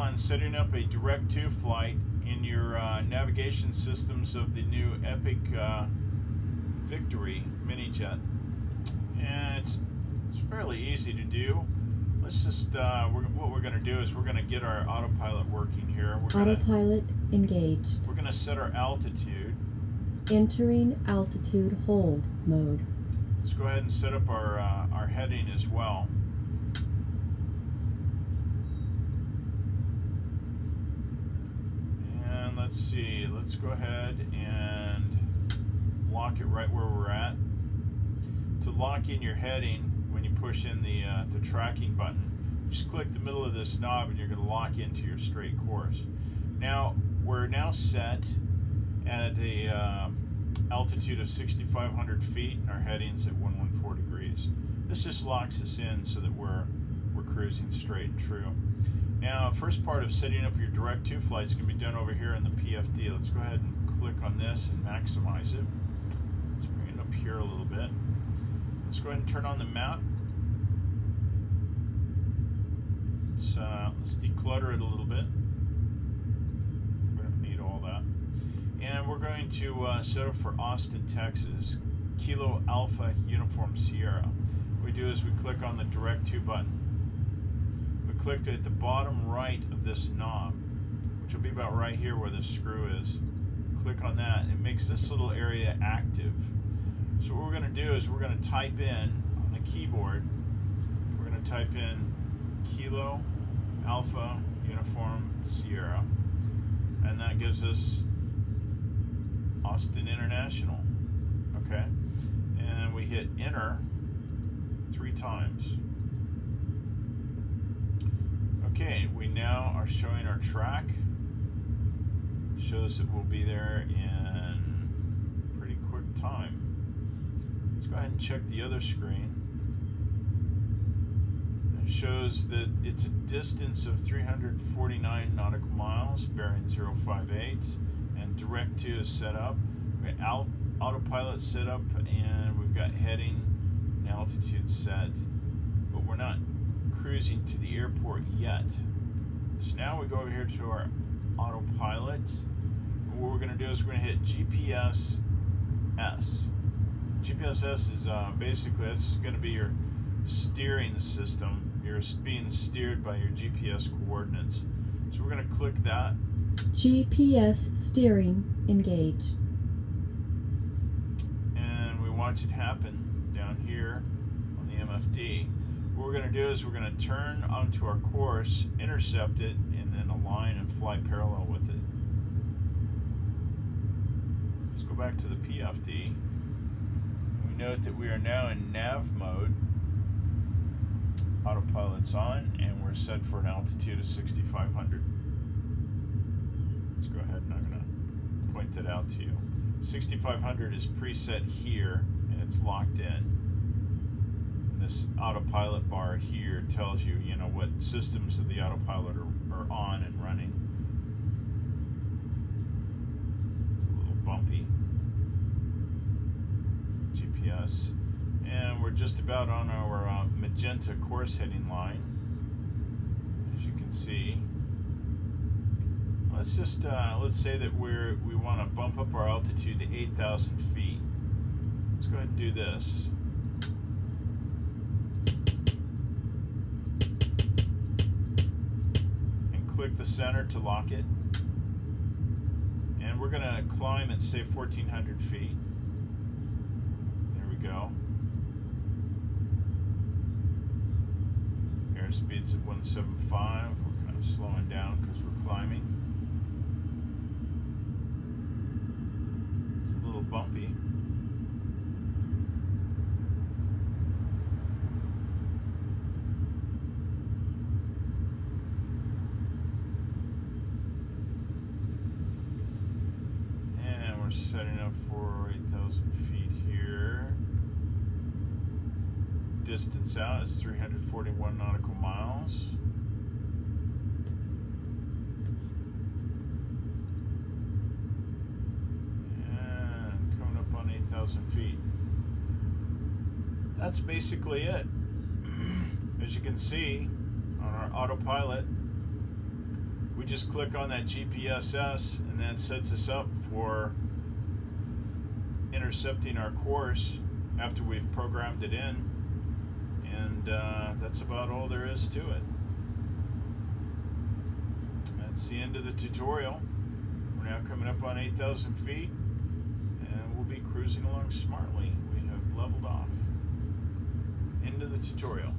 on setting up a direct-to flight in your navigation systems of the new Epic Victory mini jet. And it's fairly easy to do. Let's just, what we're going to do is we're going to get our autopilot working here. Autopilot engaged. We're going to set our altitude. Entering altitude hold mode. Let's go ahead and set up our heading as well. And let's see, let's go ahead and lock it right where we're at. To lock in your heading, when you push in the tracking button, just click the middle of this knob and you're going to lock into your straight course. Now, we're now set at a altitude of 6,500 feet and our heading's at 114 degrees. This just locks us in so that we're cruising straight and true. Now, first part of setting up your direct-to flights can be done over here in the PFD. Let's go ahead and click on this and maximize it. Let's bring it up here a little bit. Let's go ahead and turn on the map. Let's declutter it a little bit. We don't need all that. And we're going to set up for Austin, Texas, Kilo Alpha Uniform Sierra. What we do is we click on the direct-to button. We click at the bottom right of this knob, which will be about right here where the screw is. Click on that. It makes this little area active. So what we're going to do is we're going to type in on the keyboard, we're going to type in Kilo Alpha Uniform Sierra, and that gives us Austin International. Okay, and we hit enter 3 times. Okay, we now are showing our track. Shows that we'll be there in pretty quick time. Let's go ahead and check the other screen. It shows that it's a distance of 349 nautical miles, bearing 058, and direct-to is set up. We got autopilot set up, and we've got heading and altitude set, but we're not cruising to the airport yet. So now we go over here to our autopilot. What we're going to do is we're going to hit GPS S. GPS S is basically, that's going to be your steering system. You're being steered by your GPS coordinates. So we're going to click that. GPS steering engaged. And we watch it happen down here on the MFD. What we're going to do is we're going to turn onto our course, intercept it, and then align and fly parallel with it. Let's go back to the PFD. We note that we are now in nav mode. Autopilot's on, and we're set for an altitude of 6,500. Let's go ahead and I'm going to point that out to you. 6,500 is preset here, and it's locked in. This autopilot bar here tells you, you know, what systems of the autopilot are on and running. It's a little bumpy. GPS. And we're just about on our magenta course heading line, as you can see. Let's just let's say that we want to bump up our altitude to 8,000 feet. Let's go ahead and do this. Click the center to lock it, and we're going to climb at, say, 1,400 feet. There we go. Airspeed's at 175. We're kind of slowing down because we're climbing. It's a little bumpy. Setting up for 8,000 feet here. Distance out is 341 nautical miles. And coming up on 8,000 feet. That's basically it. As you can see on our autopilot, We just click on that GPSS and that sets us up for intercepting our course after we've programmed it in. And that's about all there is to it. That's the end of the tutorial. We're now coming up on 8,000 feet and we'll be cruising along smartly. We have leveled off. End of the tutorial.